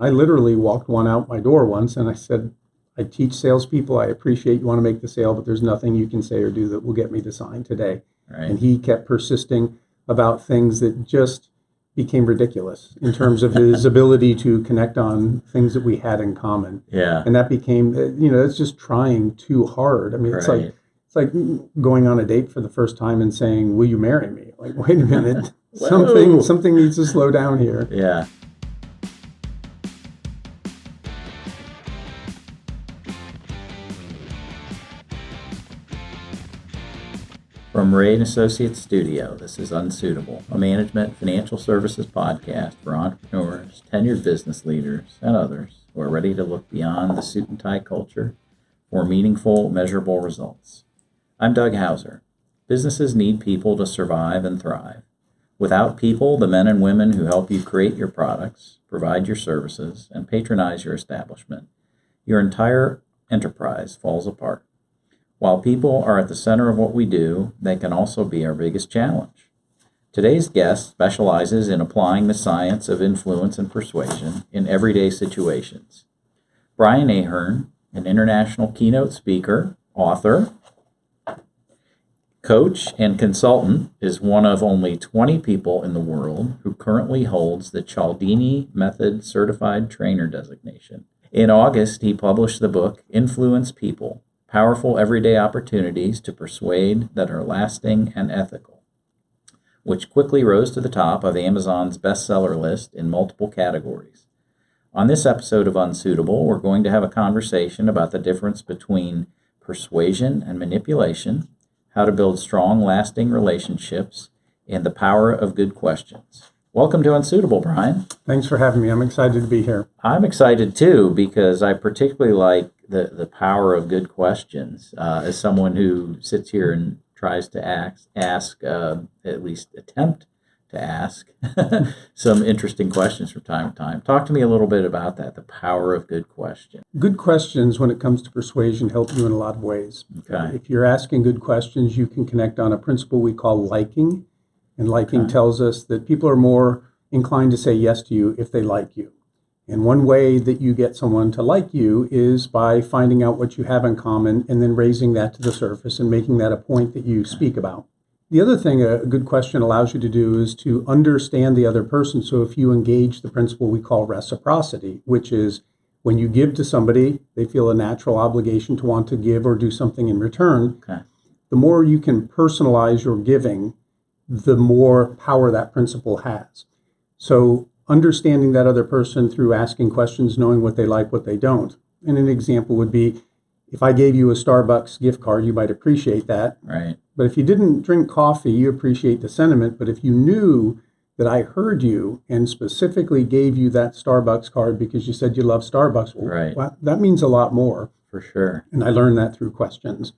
I literally walked one out my door once and I said, I teach salespeople. I appreciate you want to make the sale, but there's nothing you can say or do that will get me to sign today. Right. And he kept persisting about things that just became ridiculous in terms of his ability to connect on things that we had in common. Yeah. And that became, it's just trying too hard. I mean, it's Right. like going on a date for the first time and saying, "Will you marry me?" Like, wait a minute, Whoa. something needs to slow down here. Yeah. From Ray & Associates Studio, this is Unsuitable, a management financial services podcast for entrepreneurs, tenured business leaders, and others who are ready to look beyond the suit and tie culture for meaningful, measurable results. I'm Doug Hauser. Businesses need people to survive and thrive. Without people, the men and women who help you create your products, provide your services, and patronize your establishment, your entire enterprise falls apart. While people are at the center of what we do, they can also be our biggest challenge. Today's guest specializes in applying the science of influence and persuasion in everyday situations. Brian Ahearn, an international keynote speaker, author, coach, and consultant, is one of only 20 people in the world who currently holds the Cialdini Method Certified Trainer designation. In August, he published the book, Influence People: Powerful Everyday Opportunities to Persuade That Are Lasting and Ethical, which quickly rose to the top of Amazon's bestseller list in multiple categories. On this episode of Unsuitable, we're going to have a conversation about the difference between persuasion and manipulation, how to build strong, lasting relationships, and the power of good questions. Welcome to Unsuitable, Brian. Thanks for having me. I'm excited to be here. I'm excited too, because I particularly like the power of good questions. As someone who sits here and tries to ask at least attempt to ask some interesting questions from time to time. Talk to me a little bit about that, the power of good questions. Good questions, when it comes to persuasion, help you in a lot of ways. Okay. If you're asking good questions, you can connect on a principle we call liking. And liking tells us that people are more inclined to say yes to you if they like you. And one way that you get someone to like you is by finding out what you have in common and then raising that to the surface and making that a point that you speak about. The other thing a good question allows you to do is to understand the other person. So if you engage the principle we call reciprocity, which is when you give to somebody, they feel a natural obligation to want to give or do something in return. Okay. The more you can personalize your giving, the more power that principle has. So understanding that other person through asking questions, knowing what they like, what they don't. And an example would be, if I gave you a Starbucks gift card, you might appreciate that. Right. But if you didn't drink coffee, you appreciate the sentiment. But if you knew that I heard you and specifically gave you that Starbucks card because you said you love Starbucks, Right. well, that means a lot more. For sure. And I learned that through questions.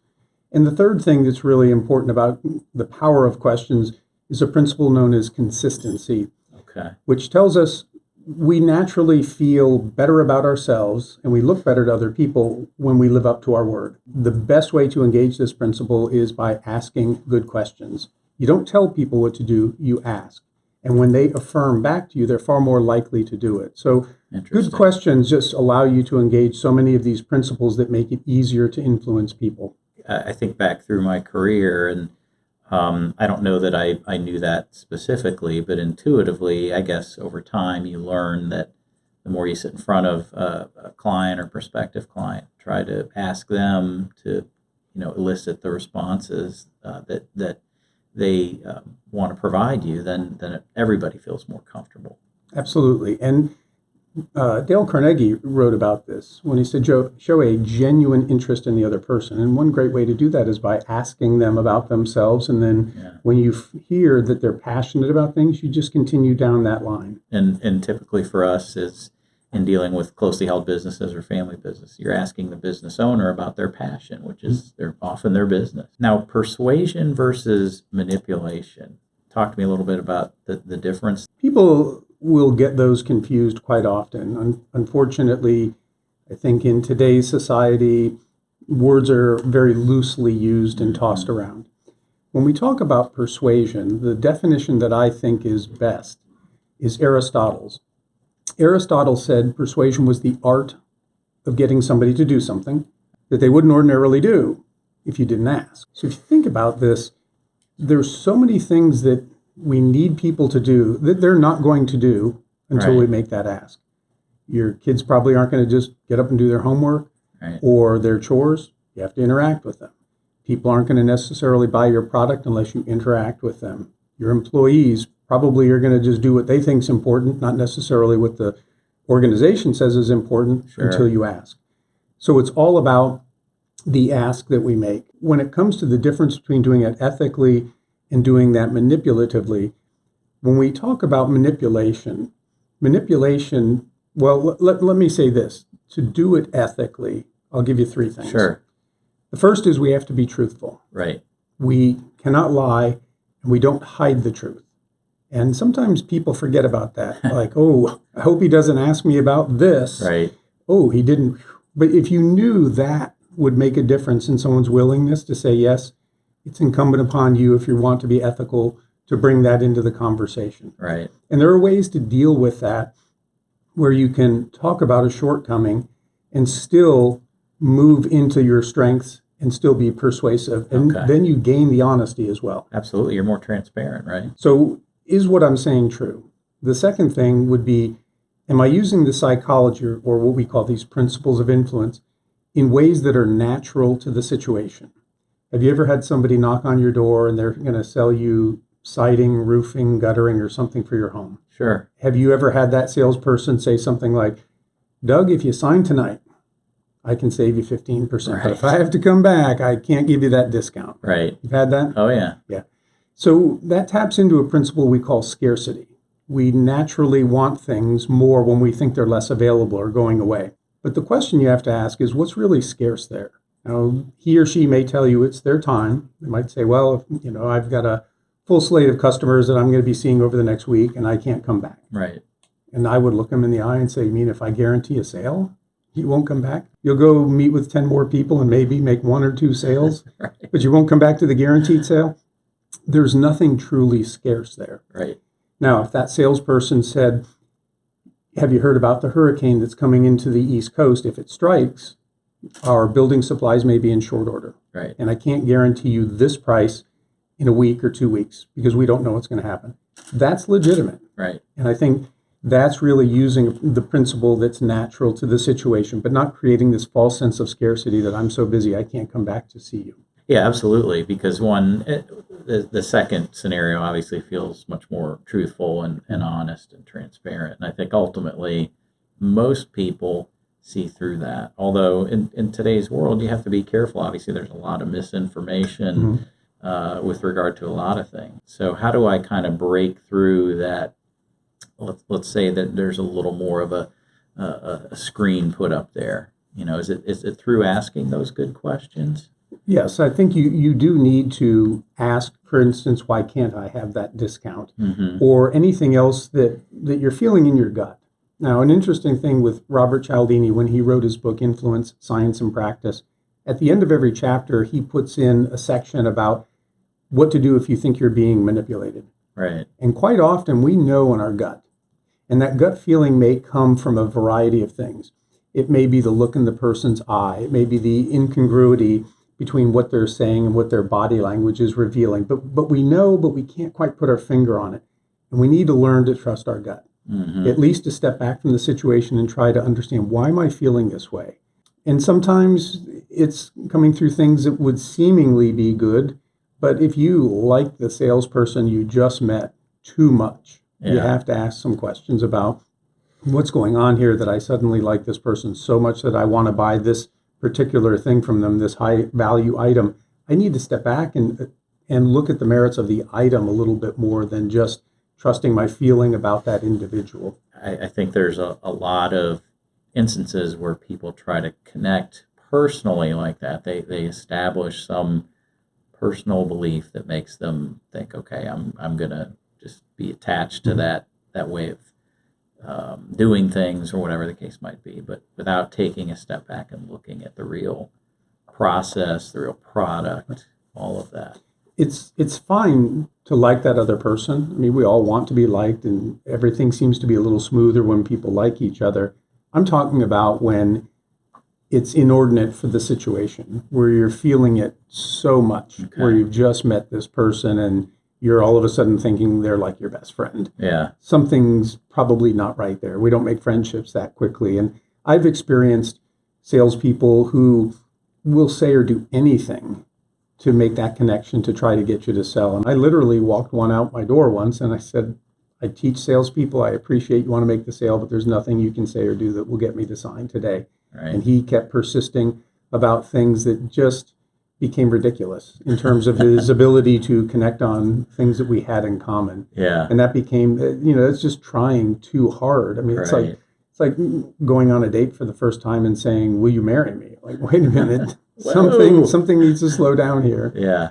And the third thing that's really important about the power of questions is a principle known as consistency. Okay. Which tells us we naturally feel better about ourselves and we look better to other people when we live up to our word. The best way to engage this principle is by asking good questions. You don't tell people what to do, you ask. And when they affirm back to you, they're far more likely to do it. So good questions just allow you to engage so many of these principles that make it easier to influence people. I think back through my career, and I don't know that I knew that specifically, but intuitively, I guess over time you learn that the more you sit in front of a client or prospective client, try to ask them to, elicit the responses that they want to provide you, then everybody feels more comfortable. Absolutely. And Dale Carnegie wrote about this when he said, show a genuine interest in the other person. And one great way to do that is by asking them about themselves. And then when you hear that they're passionate about things, you just continue down that line. And typically for us is in dealing with closely held businesses or family business, you're asking the business owner about their passion, which is often their business. Now, persuasion versus manipulation. Talk to me a little bit about the difference. People will get those confused quite often. Unfortunately, I think in today's society, words are very loosely used and tossed around. When we talk about persuasion, the definition that I think is best is Aristotle's. Aristotle said persuasion was the art of getting somebody to do something that they wouldn't ordinarily do if you didn't ask. So if you think about this, there's so many things that we need people to do that they're not going to do until we Right. make that ask. Your kids probably aren't going to just get up and do their homework Right. or their chores. You have to interact with them. People aren't going to necessarily buy your product unless you interact with them. Your employees probably are going to just do what they think is important, not necessarily what the organization says is important Sure. until you ask. So it's all about the ask that we make. When it comes to the difference between doing it ethically and doing that manipulatively, when we talk about manipulation, well, let me say this. To do it ethically, I'll give you three things. Sure. The first is we have to be truthful. Right. We cannot lie, and we don't hide the truth. And sometimes people forget about that. Like, oh, I hope he doesn't ask me about this. Right. Oh, he didn't. But if you knew that would make a difference in someone's willingness to say yes, it's incumbent upon you, if you want to be ethical, to bring that into the conversation. Right. And there are ways to deal with that where you can talk about a shortcoming and still move into your strengths and still be persuasive. And Okay. then you gain the honesty as well. Absolutely. You're more transparent, right? So is what I'm saying true? The second thing would be, am I using the psychology or what we call these principles of influence in ways that are natural to the situation? Have you ever had somebody knock on your door and they're going to sell you siding, roofing, guttering, or something for your home? Sure. Have you ever had that salesperson say something like, Doug, if you sign tonight, I can save you 15%. But if I have to come back, I can't give you that discount. Right. You've had that? Oh, yeah. Yeah. So that taps into a principle we call scarcity. We naturally want things more when we think they're less available or going away. But the question you have to ask is, what's really scarce there? Now, he or she may tell you it's their time. They might say, well, I've got a full slate of customers that I'm going to be seeing over the next week, and I can't come back. Right. And I would look them in the eye and say, you mean if I guarantee a sale, you won't come back? You'll go meet with 10 more people and maybe make 1 or 2 sales, Right. but you won't come back to the guaranteed sale? There's nothing truly scarce there. Right. Now, if that salesperson said, have you heard about the hurricane that's coming into the East Coast? If it strikes, our building supplies may be in short order. Right. And I can't guarantee you this price in a week or 2 weeks because we don't know what's going to happen. That's legitimate. Right. And I think that's really using the principle that's natural to the situation, but not creating this false sense of scarcity that I'm so busy I can't come back to see you. Yeah, absolutely. Because the second scenario obviously feels much more truthful and honest and transparent. And I think ultimately most people see through that. Although in today's world, you have to be careful. Obviously, there's a lot of misinformation with regard to a lot of things. So how do I kind of break through that? Let's say that there's a little more of a screen put up there. Is it through asking those good questions? Yes, I think you do need to ask, for instance, why can't I have that discount? Mm-hmm. Or anything else that you're feeling in your gut. Now, an interesting thing with Robert Cialdini, when he wrote his book, Influence, Science, and Practice, at the end of every chapter, he puts in a section about what to do if you think you're being manipulated. Right. And quite often we know in our gut. And that gut feeling may come from a variety of things. It may be the look in the person's eye. It may be the incongruity between what they're saying and what their body language is revealing. But we know, but we can't quite put our finger on it. And we need to learn to trust our gut. Mm-hmm. At least to step back from the situation and try to understand, why am I feeling this way? And sometimes it's coming through things that would seemingly be good, but if you like the salesperson you just met too much, you have to ask some questions about what's going on here that I suddenly like this person so much that I want to buy this particular thing from them, this high value item. I need to step back and look at the merits of the item a little bit more than just trusting my feeling about that individual. I think there's a lot of instances where people try to connect personally like that. They establish some personal belief that makes them think, okay, I'm gonna just be attached to that way of doing things or whatever the case might be, but without taking a step back and looking at the real process, the real product, all of that. It's fine to like that other person. I mean, we all want to be liked, and everything seems to be a little smoother when people like each other. I'm talking about when it's inordinate for the situation, where you're feeling it so much, where you've just met this person and you're all of a sudden thinking they're like your best friend. Yeah. Something's probably not right there. We don't make friendships that quickly. And I've experienced salespeople who will say or do anything to make that connection to try to get you to sell. And I literally walked one out my door once and I said, I teach salespeople. I appreciate you want to make the sale, but there's nothing you can say or do that will get me to sign today. Right. And he kept persisting about things that just became ridiculous in terms of his ability to connect on things that we had in common. Yeah. And that became, it's just trying too hard. I mean, it's like going on a date for the first time and saying, "Will you marry me?" Like, wait a minute, something needs to slow down here. Yeah.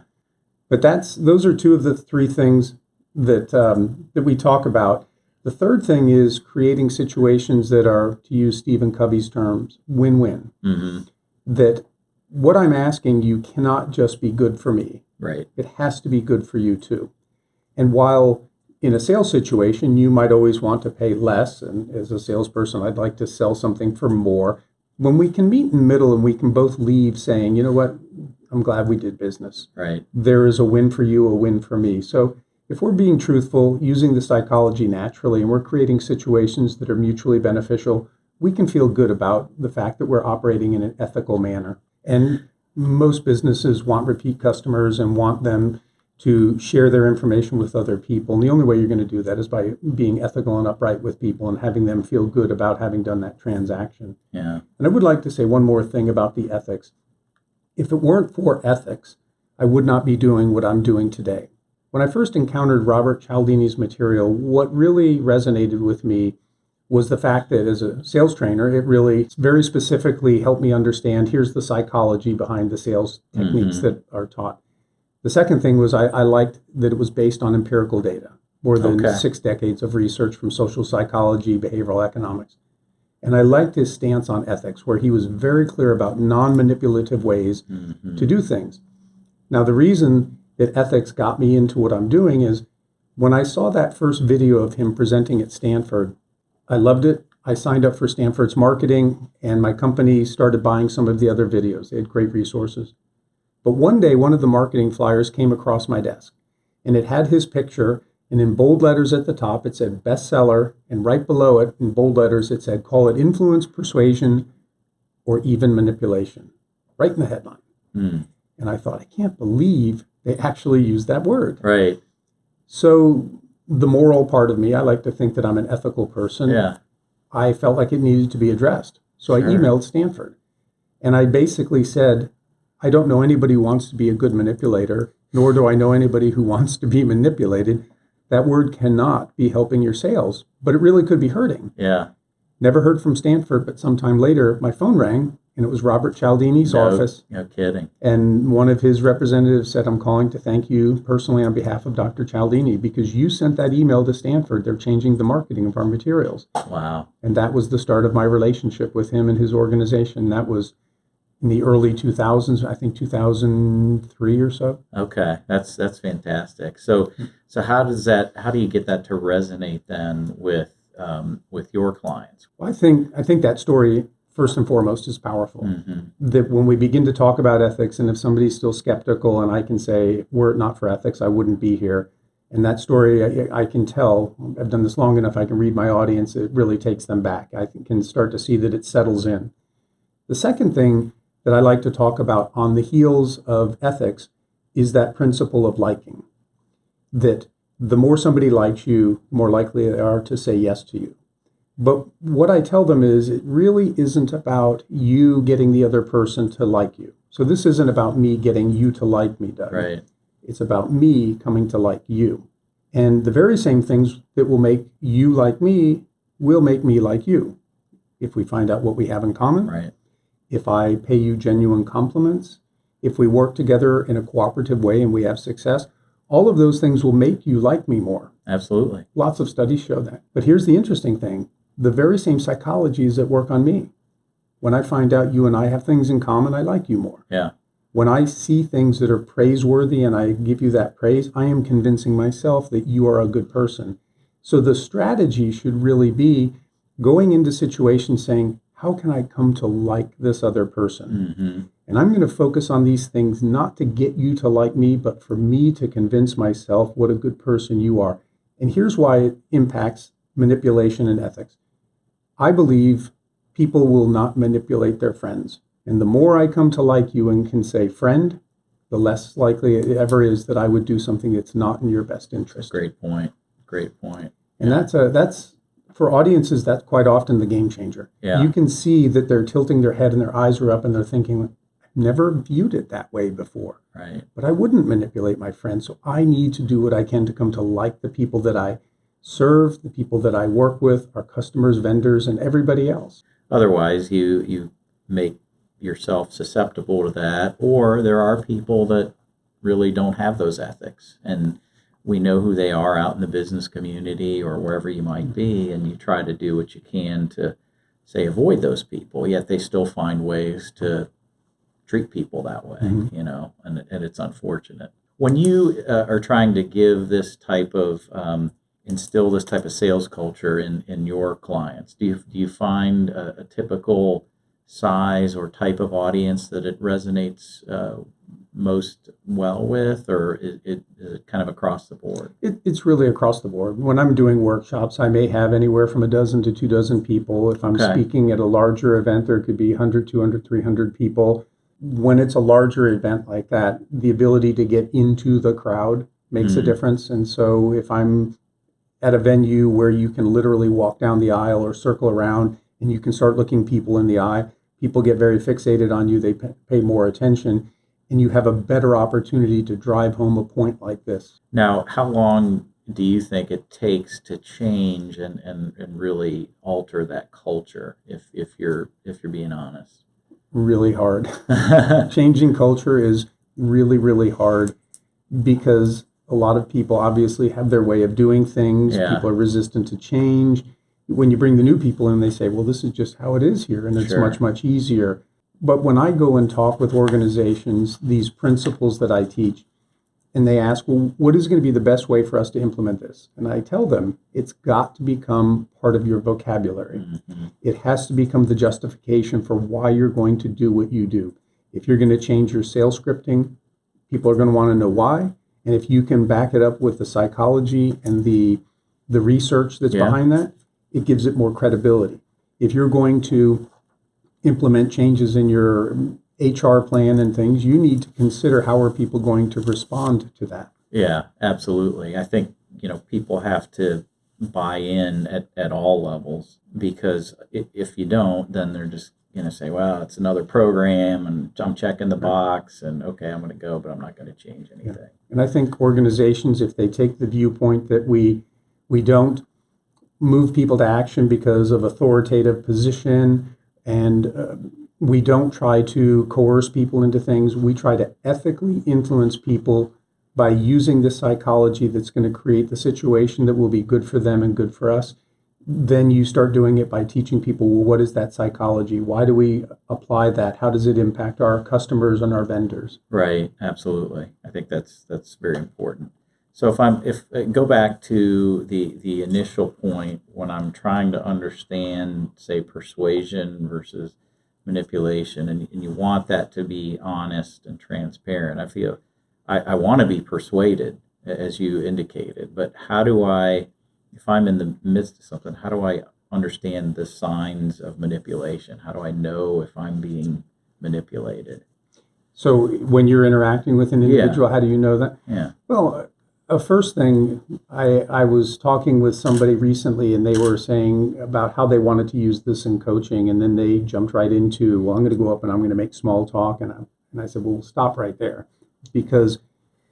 But those are two of the three things that we talk about. The third thing is creating situations that are, to use Stephen Covey's terms, win-win. Mm-hmm. That what I'm asking you cannot just be good for me. Right. It has to be good for you too. And while in a sales situation, you might always want to pay less, and as a salesperson, I'd like to sell something for more. When we can meet in the middle and we can both leave saying, you know what, I'm glad we did business. Right. There is a win for you, a win for me. So if we're being truthful, using the psychology naturally, and we're creating situations that are mutually beneficial, we can feel good about the fact that we're operating in an ethical manner. And most businesses want repeat customers and want them to share their information with other people. And the only way you're going to do that is by being ethical and upright with people and having them feel good about having done that transaction. Yeah. And I would like to say one more thing about the ethics. If it weren't for ethics, I would not be doing what I'm doing today. When I first encountered Robert Cialdini's material, what really resonated with me was the fact that as a sales trainer, it really very specifically helped me understand here's the psychology behind the sales techniques that are taught. The second thing was I liked that it was based on empirical data, more than 6 decades of research from social psychology, behavioral economics. And I liked his stance on ethics, where he was very clear about non-manipulative ways to do things. Now, the reason that ethics got me into what I'm doing is when I saw that first video of him presenting at Stanford, I loved it. I signed up for Stanford's marketing, and my company started buying some of the other videos. They had great resources. But one day, one of the marketing flyers came across my desk, and it had his picture, and in bold letters at the top, it said bestseller, and right below it, in bold letters, it said, call it influence, persuasion, or even manipulation, right in the headline. And I thought, I can't believe they actually used that word. Right. So the moral part of me, I like to think that I'm an ethical person. Yeah. I felt like it needed to be addressed. So I emailed Stanford, and I basically said, I don't know anybody who wants to be a good manipulator, nor do I know anybody who wants to be manipulated. That word cannot be helping your sales, but it really could be hurting. Yeah. Never heard from Stanford, but sometime later, my phone rang, and it was Robert Cialdini's office. No kidding. And one of his representatives said, I'm calling to thank you personally on behalf of Dr. Cialdini because you sent that email to Stanford. They're changing the marketing of our materials. Wow. And that was the start of my relationship with him and his organization. That was in the early 2000s, I think 2003 or so. Okay, that's fantastic. So how do you get that to resonate then with your clients? Well, I think that story first and foremost is powerful. That when we begin to talk about ethics, and if somebody's still skeptical, and I can say, were it not for ethics, I wouldn't be here. And that story, I can tell, I've done this long enough, I can read my audience, it really takes them back. I can start to see that it settles in. The second thing that I like to talk about on the heels of ethics is that principle of liking. That the more somebody likes you, the more likely they are to say yes to you. But what I tell them is it really isn't about you getting the other person to like you. So this isn't about me getting you to like me, Doug. Right. It's about me coming to like you. And the very same things that will make you like me will make me like you. If we find out what we have in common. Right. If I pay you genuine compliments, if we work together in a cooperative way and we have success, all of those things will make you like me more. Absolutely. Lots of studies show that. But here's the interesting thing. The very same psychology is at work on me. When I find out you and I have things in common, I like you more. Yeah. When I see things that are praiseworthy and I give you that praise, I am convincing myself that you are a good person. So the strategy should really be going into situations saying, how can I come to like this other person? Mm-hmm. And I'm going to focus on these things not to get you to like me, but for me to convince myself what a good person you are. And here's why it impacts manipulation and ethics. I believe people will not manipulate their friends. And the more I come to like you and can say friend, the less likely it ever is that I would do something that's not in your best interest. Great point. Great point. And that's for audiences, that's quite often the game changer. Yeah. You can see that they're tilting their head and their eyes are up and they're thinking, I've never viewed it that way before. Right. But I wouldn't manipulate my friends. So I need to do what I can to come to like the people that I serve, the people that I work with, our customers, vendors, and everybody else. Otherwise, you make yourself susceptible to that, or there are people that really don't have those ethics, and we know who they are out in the business community or wherever you might be, and you try to do what you can to say avoid those people, yet they still find ways to treat people that way. And it's unfortunate. When you are trying to give this type of instill this type of sales culture in your clients, do you find a typical size or type of audience that it resonates most well with, or is it kind of across the board? It's really across the board. When I'm doing workshops, I may have anywhere from a dozen to 24 people. If I'm speaking at a larger event, there could be 100, 200, 300 people. When it's a larger event like that, the ability to get into the crowd makes a difference. And so if I'm at a venue where you can literally walk down the aisle or circle around and you can start looking people in the eye, people get very fixated on you, they pay more attention, and you have a better opportunity to drive home a point like this. Now, how long do you think it takes to change and really alter that culture, if you're being honest? Really hard. Changing culture is really, really hard because a lot of people obviously have their way of doing things. Yeah. People are resistant to change. When you bring the new people in, they say, well, this is just how it is here, and it's much, much easier. But when I go and talk with organizations, these principles that I teach, and they ask, well, what is going to be the best way for us to implement this? And I tell them, it's got to become part of your vocabulary. Mm-hmm. It has to become the justification for why you're going to do what you do. If you're going to change your sales scripting, people are going to want to know why. And if you can back it up with the psychology and the research that's behind that, it gives it more credibility. If you're going to implement changes in your HR plan and things, you need to consider how are people going to respond to that. Yeah, absolutely. I think, people have to buy in at all levels, because if you don't, then they're just going to say, well, it's another program and I'm checking the box and okay, I'm going to go, but I'm not going to change anything. Yeah. And I think organizations, if they take the viewpoint that we don't move people to action because of authoritative position, and we don't try to coerce people into things. We try to ethically influence people by using the psychology that's going to create the situation that will be good for them and good for us. Then you start doing it by teaching people, well, what is that psychology? Why do we apply that? How does it impact our customers and our vendors? Right, absolutely. I think that's very important. So if go back to the initial point, when I'm trying to understand, say, persuasion versus manipulation, and you want that to be honest and transparent, I feel I want to be persuaded, as you indicated, but how do I, if I'm in the midst of something, how do I understand the signs of manipulation? How do I know if I'm being manipulated? So when you're interacting with an individual, how do you know that? Yeah. Well, first thing, I was talking with somebody recently, and they were saying about how they wanted to use this in coaching, and then they jumped right into, well, I'm going to go up and I'm going to make small talk, and I said, well, stop right there, because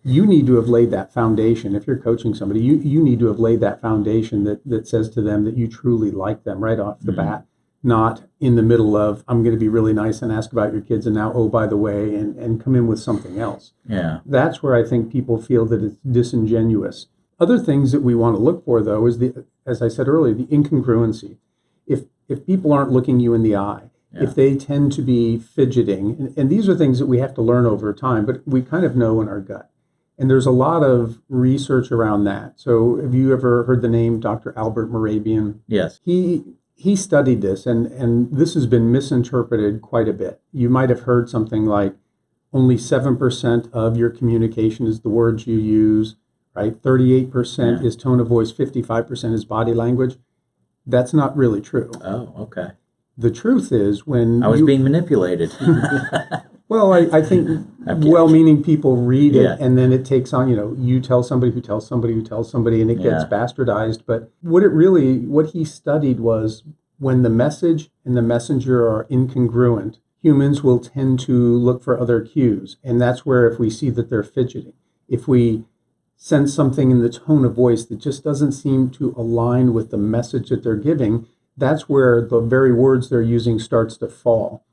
you need to have laid that foundation. If you're coaching somebody, you need to have laid that foundation that says to them that you truly like them right off the bat, not in the middle of, I'm going to be really nice and ask about your kids, and now, oh, by the way, and come in with something else. Yeah. That's where I think people feel that it's disingenuous. Other things that we want to look for, though, is as I said earlier, the incongruency. If people aren't looking you in the eye, Yeah. If they tend to be fidgeting, and these are things that we have to learn over time, but we kind of know in our gut. And there's a lot of research around that. So have you ever heard the name Dr. Albert Morabian? Yes. He studied this, and this has been misinterpreted quite a bit. You might have heard something like only 7% of your communication is the words you use, right? 38% is tone of voice, 55% is body language. That's not really true. Oh, okay. The truth is when I was being manipulated. well, I think well-meaning people read it, and then it takes on, you tell somebody who tells somebody who tells somebody, and it gets bastardized. But what he studied was when the message and the messenger are incongruent, humans will tend to look for other cues. And that's where if we see that they're fidgeting, if we sense something in the tone of voice that just doesn't seem to align with the message that they're giving, that's where the very words they're using starts to fall,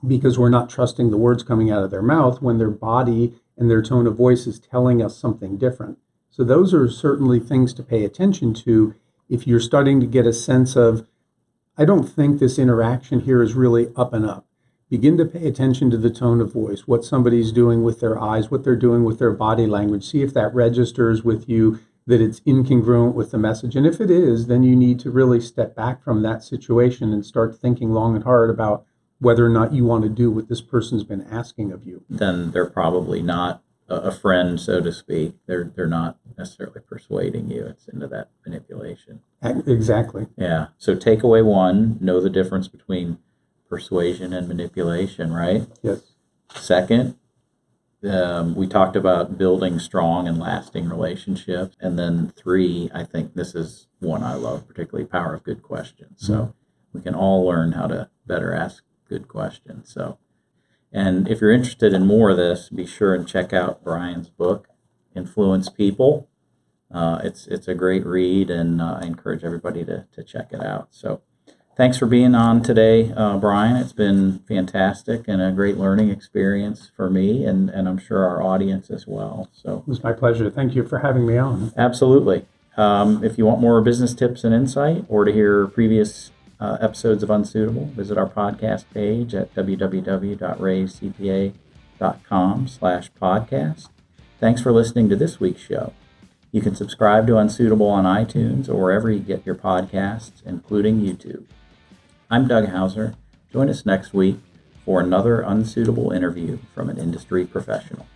because we're not trusting the words coming out of their mouth when their body and their tone of voice is telling us something different. So those are certainly things to pay attention to if you're starting to get a sense of, I don't think this interaction here is really up and up. Begin to pay attention to the tone of voice, what somebody's doing with their eyes, what they're doing with their body language. See if that registers with you that it's incongruent with the message. And if it is, then you need to really step back from that situation and start thinking long and hard about whether or not you want to do what this person's been asking of you. Then they're probably not a friend, so to speak. They're not necessarily persuading you. It's into that manipulation. Exactly. Yeah. So takeaway one, know the difference between persuasion and manipulation, right? Yes. Second, we talked about building strong and lasting relationships. And then 3, I think this is one I love, particularly power of good questions. So we can all learn how to better ask good questions. So, and if you're interested in more of this, be sure and check out Brian's book, Influence People. It's a great read, and I encourage everybody to check it out. So thanks for being on today, Brian. It's been fantastic and a great learning experience for me, and I'm sure our audience as well. So It was my pleasure. Thank you for having me on. absolutely. If you want more business tips and insight, or to hear previous episodes of Unsuitable, visit our podcast page at www.raisecpa.com/podcast. Thanks for listening to this week's show. You can subscribe to Unsuitable on iTunes or wherever you get your podcasts, including YouTube. I'm Doug Hauser. Join us next week for another Unsuitable interview from an industry professional.